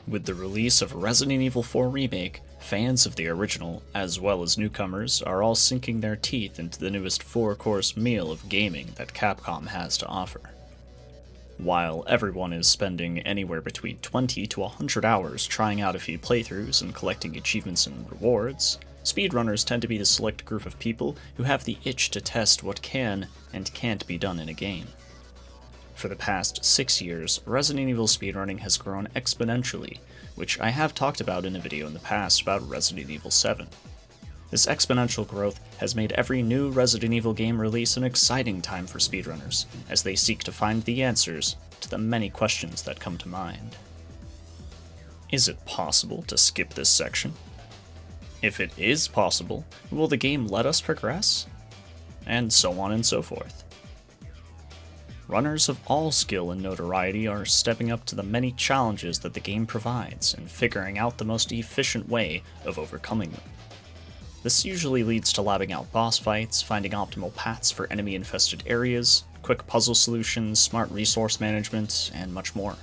With the release of Resident Evil 4 Remake, fans of the original, as well as newcomers, are all sinking their teeth into the newest 4-course meal of gaming that Capcom has to offer. While everyone is spending anywhere between 20 to 100 hours trying out a few playthroughs and collecting achievements and rewards, speedrunners tend to be the select group of people who have the itch to test what can and can't be done in a game. For the past 6 years, Resident Evil speedrunning has grown exponentially, which I have talked about in a video in the past about Resident Evil 7. This exponential growth has made every new Resident Evil game release an exciting time for speedrunners, as they seek to find the answers to the many questions that come to mind. Is it possible to skip this section? If it is possible, will the game let us progress? And so on and so forth. Runners of all skill and notoriety are stepping up to the many challenges that the game provides and figuring out the most efficient way of overcoming them. This usually leads to labbing out boss fights, finding optimal paths for enemy-infested areas, quick puzzle solutions, smart resource management, and much more.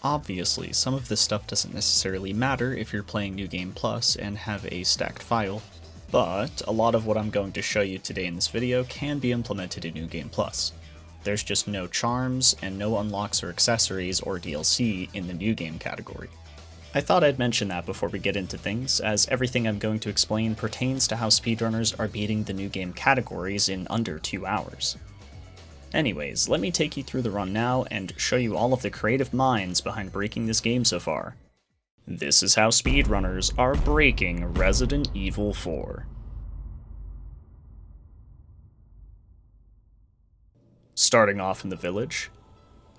Obviously, some of this stuff doesn't necessarily matter if you're playing New Game Plus and have a stacked file, but a lot of what I'm going to show you today in this video can be implemented in New Game Plus. There's just no charms and no unlocks or accessories or DLC in the new game category. I thought I'd mention that before we get into things, as everything I'm going to explain pertains to how speedrunners are beating the new game categories in under 2 hours. Anyways, let me take you through the run now and show you all of the creative minds behind breaking this game so far. This is how speedrunners are breaking Resident Evil 4. Starting off in the village,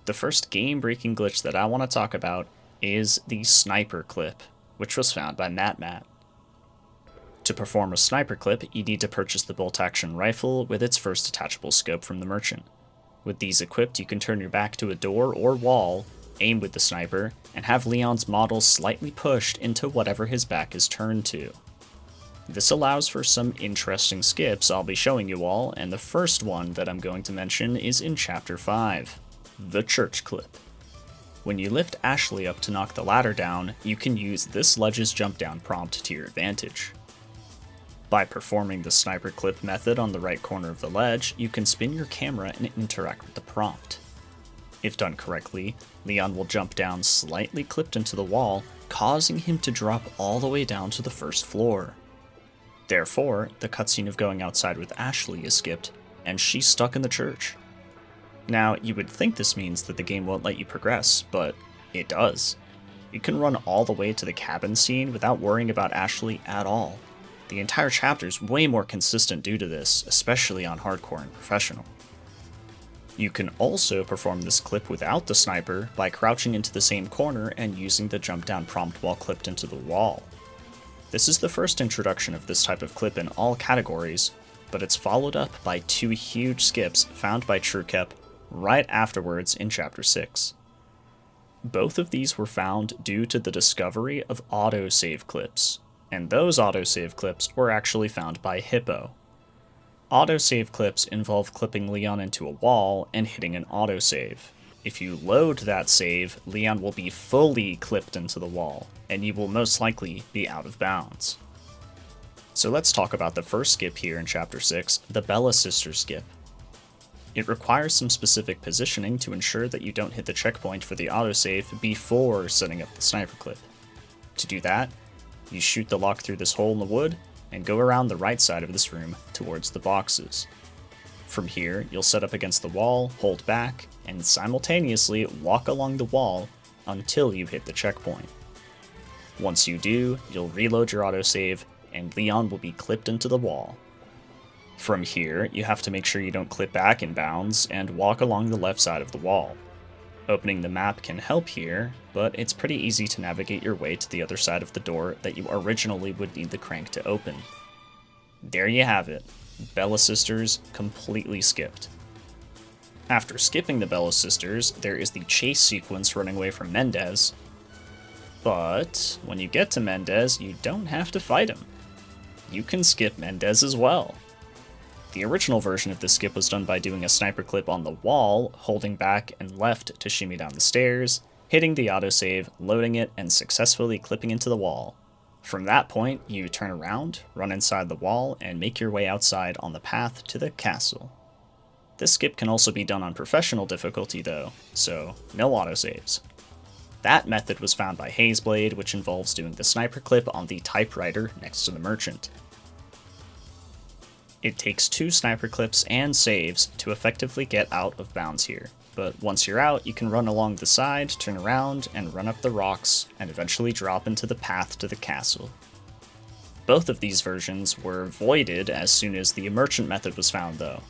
the first game-breaking glitch that I want to talk about is the sniper clip, which was found by Matt. To perform a sniper clip, you need to purchase the bolt-action rifle with its first detachable scope from the merchant. With these equipped, you can turn your back to a door or wall, aim with the sniper, and have Leon's model slightly pushed into whatever his back is turned to. This allows for some interesting skips I'll be showing you all, and the first one that I'm going to mention is in Chapter 5, the church clip. When you lift Ashley up to knock the ladder down, you can use this ledge's jump down prompt to your advantage. By performing the sniper clip method on the right corner of the ledge, you can spin your camera and interact with the prompt. If done correctly, Leon will jump down slightly clipped into the wall, causing him to drop all the way down to the first floor. Therefore, the cutscene of going outside with Ashley is skipped, and she's stuck in the church. Now, you would think this means that the game won't let you progress, but it does. You can run all the way to the cabin scene without worrying about Ashley at all. The entire chapter is way more consistent due to this, especially on hardcore and professional. You can also perform this clip without the sniper by crouching into the same corner and using the jump down prompt while clipped into the wall. This is the first introduction of this type of clip in all categories, but it's followed up by 2 huge skips found by TrueCep right afterwards in Chapter 6. Both of these were found due to the discovery of autosave clips, and those autosave clips were actually found by Hippo. Autosave clips involve clipping Leon into a wall and hitting an autosave. If you load that save, Leon will be fully clipped into the wall, and you will most likely be out of bounds. So let's talk about the first skip here in Chapter 6, the Bella Sisters skip. It requires some specific positioning to ensure that you don't hit the checkpoint for the autosave before setting up the sniper clip. To do that, you shoot the lock through this hole in the wood, and go around the right side of this room towards the boxes. From here, you'll set up against the wall, hold back, and simultaneously walk along the wall until you hit the checkpoint. Once you do, you'll reload your autosave, and Leon will be clipped into the wall. From here, you have to make sure you don't clip back in bounds, and walk along the left side of the wall. Opening the map can help here, but it's pretty easy to navigate your way to the other side of the door that you originally would need the crank to open. There you have it. Bella Sisters completely skipped. After skipping the Bella Sisters, there is the chase sequence running away from Mendez. But when you get to Mendez, you don't have to fight him. You can skip Mendez as well. The original version of this skip was done by doing a sniper clip on the wall, holding back and left to shimmy down the stairs, hitting the autosave, loading it, and successfully clipping into the wall. From that point, you turn around, run inside the wall, and make your way outside on the path to the castle. This skip can also be done on professional difficulty though, so no autosaves. That method was found by Hazeblade, which involves doing the sniper clip on the typewriter next to the merchant. It takes 2 sniper clips and saves to effectively get out of bounds here, but once you're out, you can run along the side, turn around, and run up the rocks, and eventually drop into the path to the castle. Both of these versions were voided as soon as the merchant method was found though.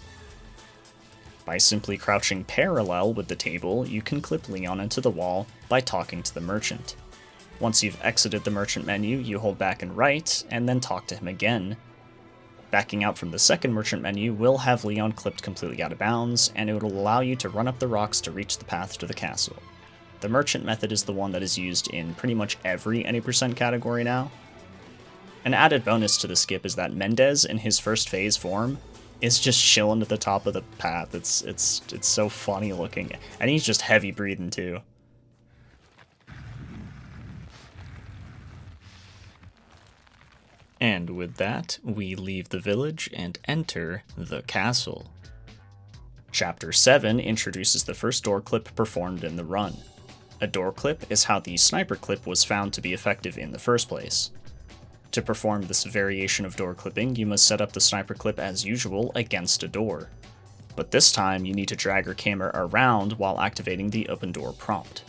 By simply crouching parallel with the table, you can clip Leon into the wall by talking to the merchant. Once you've exited the merchant menu, you hold back and right, and then talk to him again. Backing out from the second merchant menu will have Leon clipped completely out of bounds, and it will allow you to run up the rocks to reach the path to the castle. The merchant method is the one that is used in pretty much every any % category now. An added bonus to the skip is that Mendez in his first phase form is just chilling at the top of the path. It's so funny looking, and he's just heavy breathing too. And with that, we leave the village and enter the castle. Chapter 7 introduces the first door clip performed in the run. A door clip is how the sniper clip was found to be effective in the first place. To perform this variation of door clipping, you must set up the sniper clip as usual against a door. But this time, you need to drag your camera around while activating the open door prompt.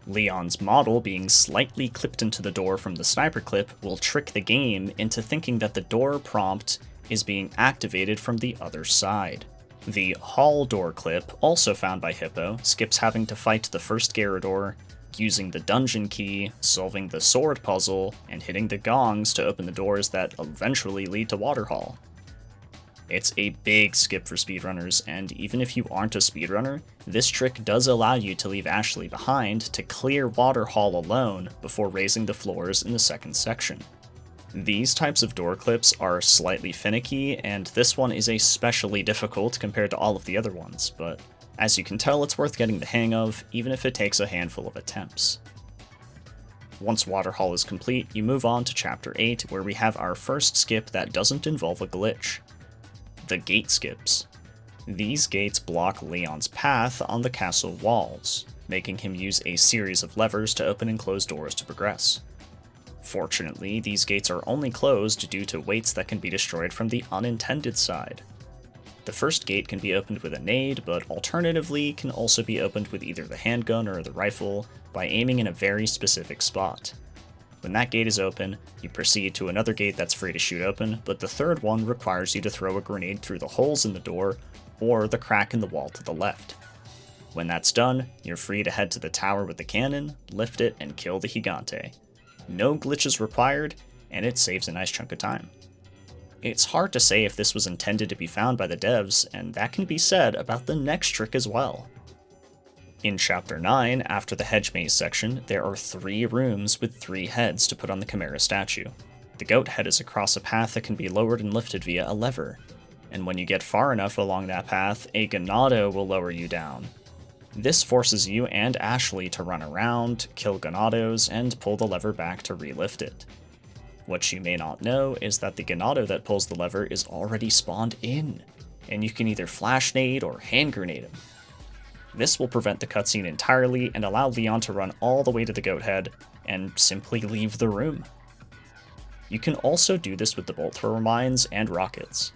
Leon's model being slightly clipped into the door from the sniper clip will trick the game into thinking that the door prompt is being activated from the other side. The hall door clip, also found by Hippo, skips having to fight the first Garrador, using the dungeon key, solving the sword puzzle, and hitting the gongs to open the doors that eventually lead to Waterhall. It's a big skip for speedrunners, and even if you aren't a speedrunner, this trick does allow you to leave Ashley behind to clear Waterhall alone before raising the floors in the second section. These types of door clips are slightly finicky, and this one is especially difficult compared to all of the other ones, but as you can tell, it's worth getting the hang of, even if it takes a handful of attempts. Once Waterhall is complete, you move on to Chapter 8, where we have our first skip that doesn't involve a glitch. The gate skips. These gates block Leon's path on the castle walls, making him use a series of levers to open and close doors to progress. Fortunately, these gates are only closed due to weights that can be destroyed from the unintended side. The first gate can be opened with a nade, but alternatively can also be opened with either the handgun or the rifle by aiming in a very specific spot. When that gate is open, you proceed to another gate that's free to shoot open, but the third one requires you to throw a grenade through the holes in the door or the crack in the wall to the left. When that's done, you're free to head to the tower with the cannon, lift it, and kill the Gigante. No glitches required, and it saves a nice chunk of time. It's hard to say if this was intended to be found by the devs, and that can be said about the next trick as well. In Chapter 9, after the hedge maze section, there are 3 rooms with 3 heads to put on the Chimera statue. The goat head is across a path that can be lowered and lifted via a lever, and when you get far enough along that path, a Ganado will lower you down. This forces you and Ashley to run around, kill Ganados, and pull the lever back to relift it. What you may not know is that the Ganado that pulls the lever is already spawned in, and you can either flash nade or hand grenade him. This will prevent the cutscene entirely and allow Leon to run all the way to the goat head and simply leave the room. You can also do this with the bolt thrower mines and rockets.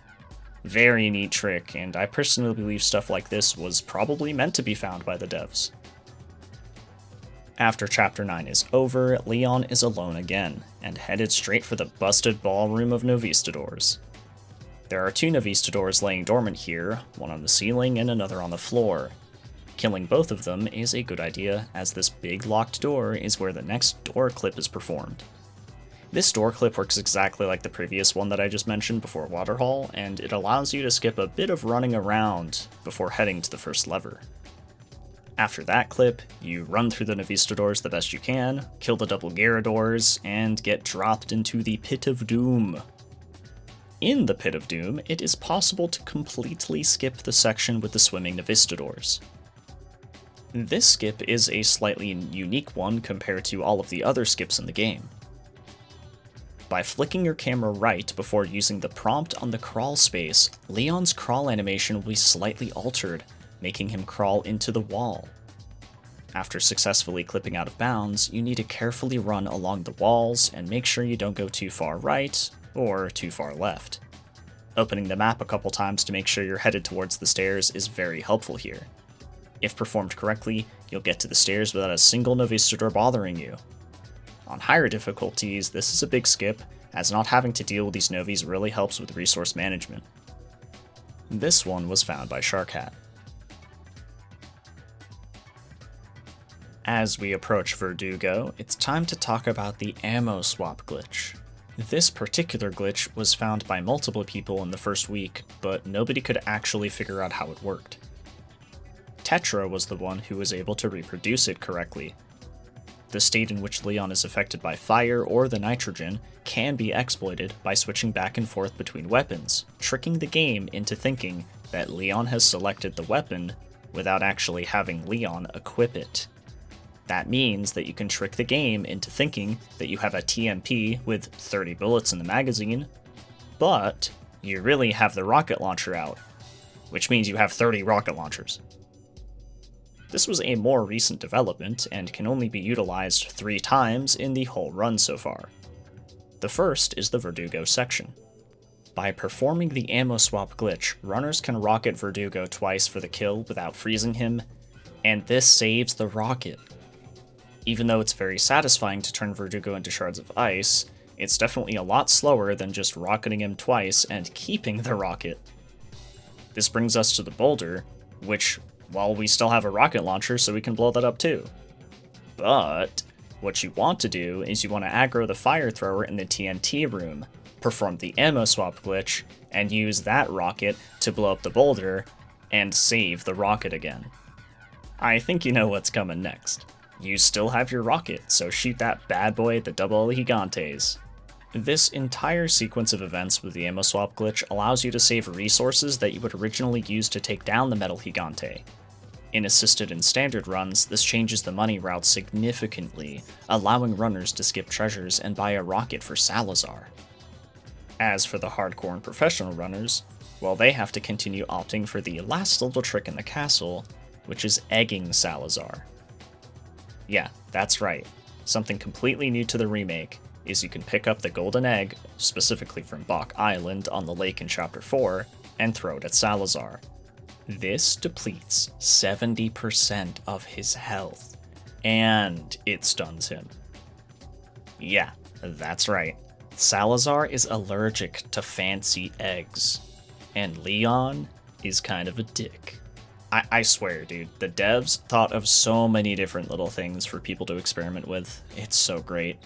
Very neat trick, and I personally believe stuff like this was probably meant to be found by the devs. After Chapter 9 is over, Leon is alone again, and headed straight for the busted ballroom of Novistadors. There are 2 Novistadors laying dormant here, one on the ceiling and another on the floor. Killing both of them is a good idea, as this big locked door is where the next door clip is performed. This door clip works exactly like the previous one that I just mentioned before Waterhall, and it allows you to skip a bit of running around before heading to the first lever. After that clip, you run through the Novistadors the best you can, kill the double Garradors, and get dropped into the Pit of Doom. In the Pit of Doom, it is possible to completely skip the section with the swimming Novistadors. This skip is a slightly unique one compared to all of the other skips in the game. By flicking your camera right before using the prompt on the crawl space, Leon's crawl animation will be slightly altered, making him crawl into the wall. After successfully clipping out of bounds, you need to carefully run along the walls and make sure you don't go too far right or too far left. Opening the map a couple times to make sure you're headed towards the stairs is very helpful here. If performed correctly, you'll get to the stairs without a single Novistador bothering you. On higher difficulties, this is a big skip, as not having to deal with these Novis really helps with resource management. This one was found by Sharkhat. As we approach Verdugo, it's time to talk about the ammo swap glitch. This particular glitch was found by multiple people in the first week, but nobody could actually figure out how it worked. Tetra was the one who was able to reproduce it correctly. The state in which Leon is affected by fire or the nitrogen can be exploited by switching back and forth between weapons, tricking the game into thinking that Leon has selected the weapon without actually having Leon equip it. That means that you can trick the game into thinking that you have a TMP with 30 bullets in the magazine, but you really have the rocket launcher out, which means you have 30 rocket launchers. This was a more recent development and can only be utilized 3 times in the whole run so far. The first is the Verdugo section. By performing the ammo swap glitch, runners can rocket Verdugo twice for the kill without freezing him, and this saves the rocket. Even though it's very satisfying to turn Verdugo into shards of ice, it's definitely a lot slower than just rocketing him twice and keeping the rocket. This brings us to the boulder, which, well, we still have a rocket launcher, so we can blow that up too. But what you want to do is you want to aggro the fire thrower in the TNT room, perform the ammo swap glitch, and use that rocket to blow up the boulder and save the rocket again. I think you know what's coming next. You still have your rocket, so shoot that bad boy at the double gigantes. This entire sequence of events with the ammo swap glitch allows you to save resources that you would originally use to take down the metal gigante. In assisted and standard runs, this changes the money route significantly, allowing runners to skip treasures and buy a rocket for Salazar. As for the hardcore and professional runners, well, they have to continue opting for the last little trick in the castle, which is egging Salazar. Yeah, that's right. Something completely new to the remake is you can pick up the golden egg, specifically from Bach Island on the lake in Chapter 4, and throw it at Salazar. This depletes 70% of his health, and it stuns him. Yeah, that's right. Salazar is allergic to fancy eggs, and Leon is kind of a dick. I swear, dude, the devs thought of so many different little things for people to experiment with. It's so great.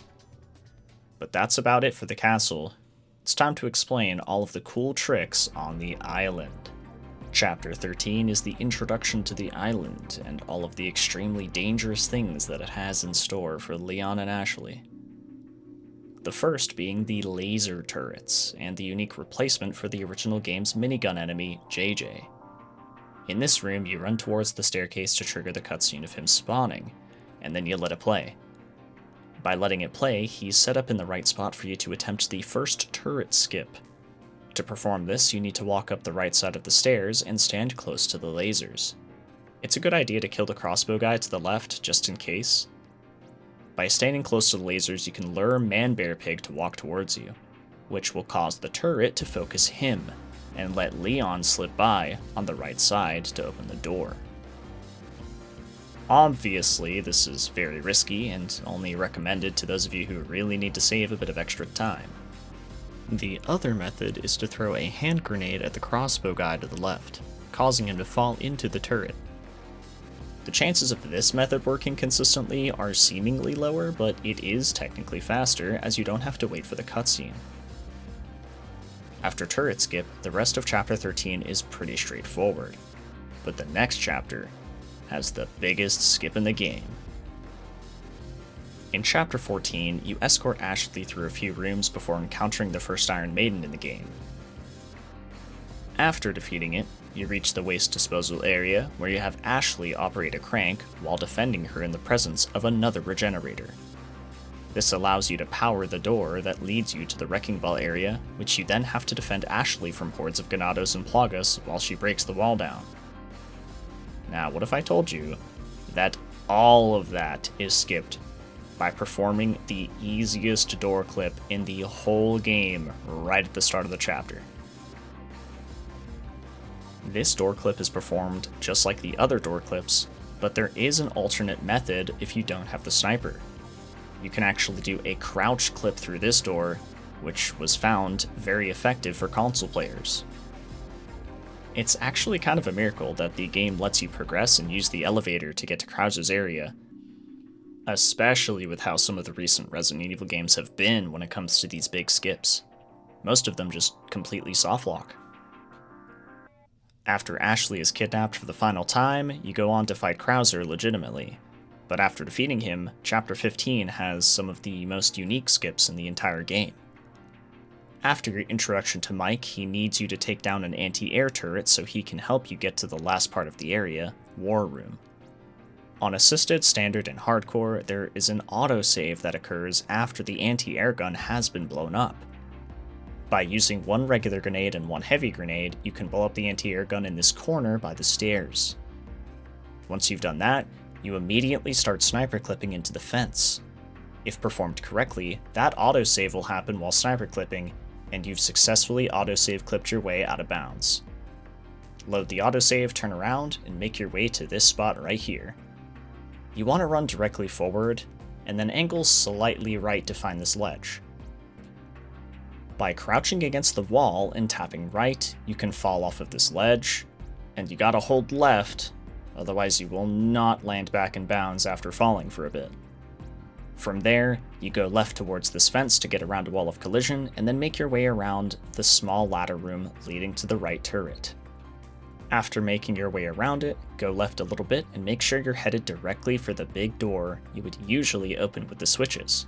But that's about it for the castle. It's time to explain all of the cool tricks on the island. Chapter 13 is the introduction to the island and all of the extremely dangerous things that it has in store for Leon and Ashley. The first being the laser turrets, and the unique replacement for the original game's minigun enemy, JJ. In this room, you run towards the staircase to trigger the cutscene of him spawning, and then you let it play. By letting it play, he's set up in the right spot for you to attempt the first turret skip. To perform this, you need to walk up the right side of the stairs and stand close to the lasers. It's a good idea to kill the crossbow guy to the left, just in case. By standing close to the lasers, you can lure Man-Bear-Pig to walk towards you, which will cause the turret to focus him, and let Leon slip by on the right side to open the door. Obviously, this is very risky and only recommended to those of you who really need to save a bit of extra time. The other method is to throw a hand grenade at the crossbow guy to the left, causing him to fall into the turret. The chances of this method working consistently are seemingly lower, but it is technically faster, as you don't have to wait for the cutscene. After turret skip, the rest of Chapter 13 is pretty straightforward, but the next chapter has the biggest skip in the game. In Chapter 14, you escort Ashley through a few rooms before encountering the first Iron Maiden in the game. After defeating it, you reach the waste disposal area, where you have Ashley operate a crank while defending her in the presence of another regenerator. This allows you to power the door that leads you to the wrecking ball area, which you then have to defend Ashley from hordes of Ganados and Plagas while she breaks the wall down. Now, what if I told you that all of that is skipped by performing the easiest door clip in the whole game right at the start of the chapter? This door clip is performed just like the other door clips, but there is an alternate method if you don't have the sniper. You can actually do a crouch clip through this door, which was found very effective for console players. It's actually kind of a miracle that the game lets you progress and use the elevator to get to Krauser's area, especially with how some of the recent Resident Evil games have been when it comes to these big skips. Most of them just completely softlock. After Ashley is kidnapped for the final time, you go on to fight Krauser legitimately. But after defeating him, Chapter 15 has some of the most unique skips in the entire game. After your introduction to Mike, he needs you to take down an anti-air turret so he can help you get to the last part of the area, War Room. On Assisted, Standard, and Hardcore, there is an autosave that occurs after the anti-air gun has been blown up. By using one regular grenade and one heavy grenade, you can blow up the anti-air gun in this corner by the stairs. Once you've done that, you immediately start sniper clipping into the fence. If performed correctly, that autosave will happen while sniper clipping, and you've successfully autosave clipped your way out of bounds. Load the autosave, turn around, and make your way to this spot right here. You want to run directly forward, and then angle slightly right to find this ledge. By crouching against the wall and tapping right, you can fall off of this ledge, and you gotta hold left, otherwise you will not land back in bounds after falling for a bit. From there, you go left towards this fence to get around a wall of collision, and then make your way around the small ladder room leading to the right turret. After making your way around it, go left a little bit and make sure you're headed directly for the big door you would usually open with the switches.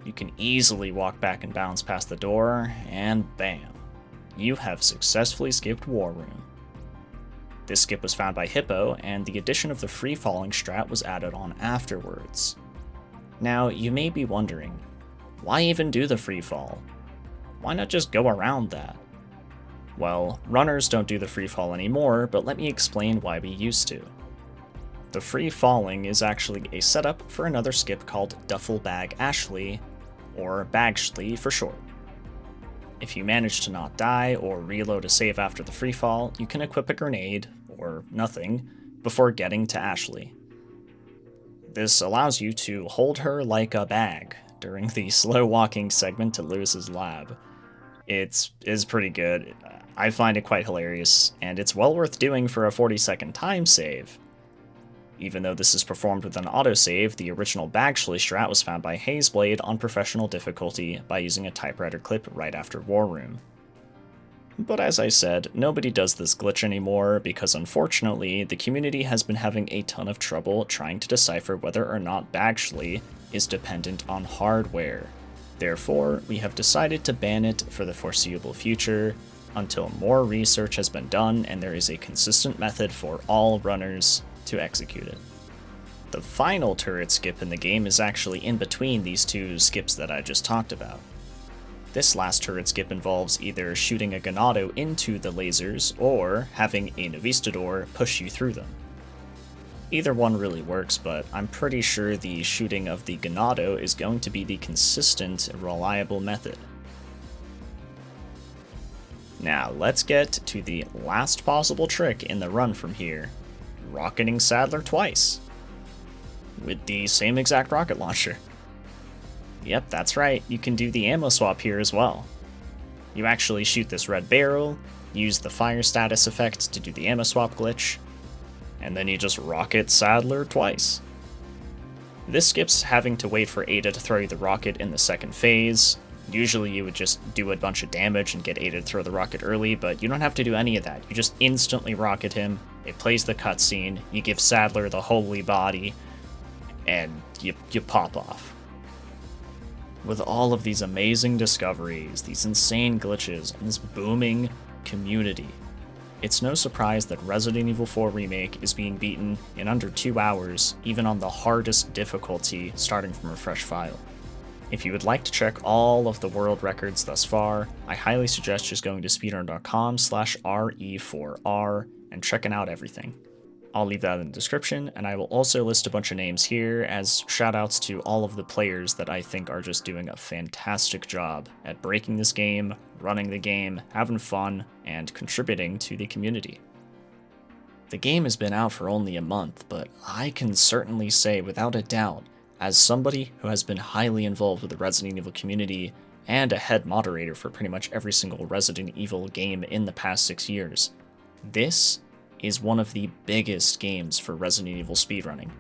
You can easily walk back in bounds past the door, and bam, you have successfully skipped War Room. This skip was found by Hippo, and the addition of the free-falling strat was added on afterwards. Now, you may be wondering, why even do the free fall? Why not just go around that? Well, runners don't do the free fall anymore, but let me explain why we used to. The free falling is actually a setup for another skip called Duffel Bag Ashley, or Bagshley for short. If you manage to not die or reload a save after the free fall, you can equip a grenade, or nothing, before getting to Ashley. This allows you to hold her like a bag during the slow walking segment to Lewis's lab. It is pretty good. I find it quite hilarious, and it's well worth doing for a 40-second time save. Even though this is performed with an autosave, the original Bagshley strat was found by Hazeblade on professional difficulty by using a typewriter clip right after War Room. But as I said, nobody does this glitch anymore because unfortunately, the community has been having a ton of trouble trying to decipher whether or not Bagshley is dependent on hardware. Therefore, we have decided to ban it for the foreseeable future, until more research has been done and there is a consistent method for all runners to execute it. The final turret skip in the game is actually in between these two skips that I just talked about. This last turret skip involves either shooting a Ganado into the lasers or having a Novistador push you through them. Either one really works, but I'm pretty sure the shooting of the Ganado is going to be the consistent, reliable method. Now let's get to the last possible trick in the run from here, rocketing Sadler twice, with the same exact rocket launcher. Yep, that's right, you can do the ammo swap here as well. You actually shoot this red barrel, use the fire status effect to do the ammo swap glitch, and then you just rocket Sadler twice. This skips having to wait for Ada to throw you the rocket in the second phase. Usually you would just do a bunch of damage and get Ada to throw the rocket early, but you don't have to do any of that. You just instantly rocket him, it plays the cutscene, you give Sadler the holy body, and you pop off. With all of these amazing discoveries, these insane glitches, and this booming community, It's no surprise that Resident Evil 4 Remake is being beaten in under 2 hours, even on the hardest difficulty starting from a fresh file. If you would like to check all of the world records thus far, I highly suggest just going to speedrun.com/RE4R and checking out everything. I'll leave that in the description, and I will also list a bunch of names here as shoutouts to all of the players that I think are just doing a fantastic job at breaking this game, running the game, having fun, and contributing to the community. The game has been out for only a month, but I can certainly say without a doubt, as somebody who has been highly involved with the Resident Evil community and a head moderator for pretty much every single Resident Evil game in the past 6 years, this is one of the biggest games for Resident Evil speedrunning.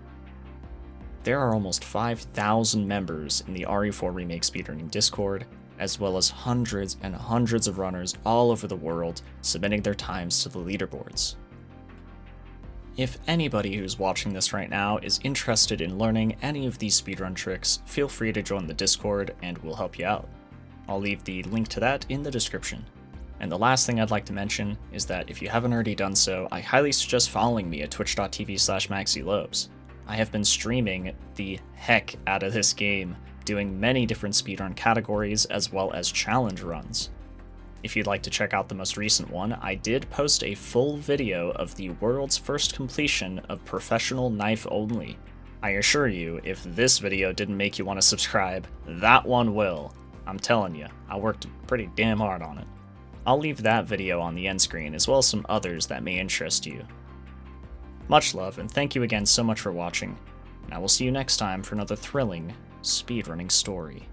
There are almost 5,000 members in the RE4 Remake speedrunning Discord, as well as hundreds and hundreds of runners all over the world submitting their times to the leaderboards. If anybody who's watching this right now is interested in learning any of these speedrun tricks, feel free to join the Discord and we'll help you out. I'll leave the link to that in the description. And the last thing I'd like to mention is that if you haven't already done so, I highly suggest following me at twitch.tv/maxilobes. I have been streaming the heck out of this game, doing many different speedrun categories as well as challenge runs. If you'd like to check out the most recent one, I did post a full video of the world's first completion of Professional Knife Only. I assure you, if this video didn't make you want to subscribe, that one will. I'm telling you, I worked pretty damn hard on it. I'll leave that video on the end screen, as well as some others that may interest you. Much love, and thank you again so much for watching, and I will see you next time for another thrilling speedrunning story.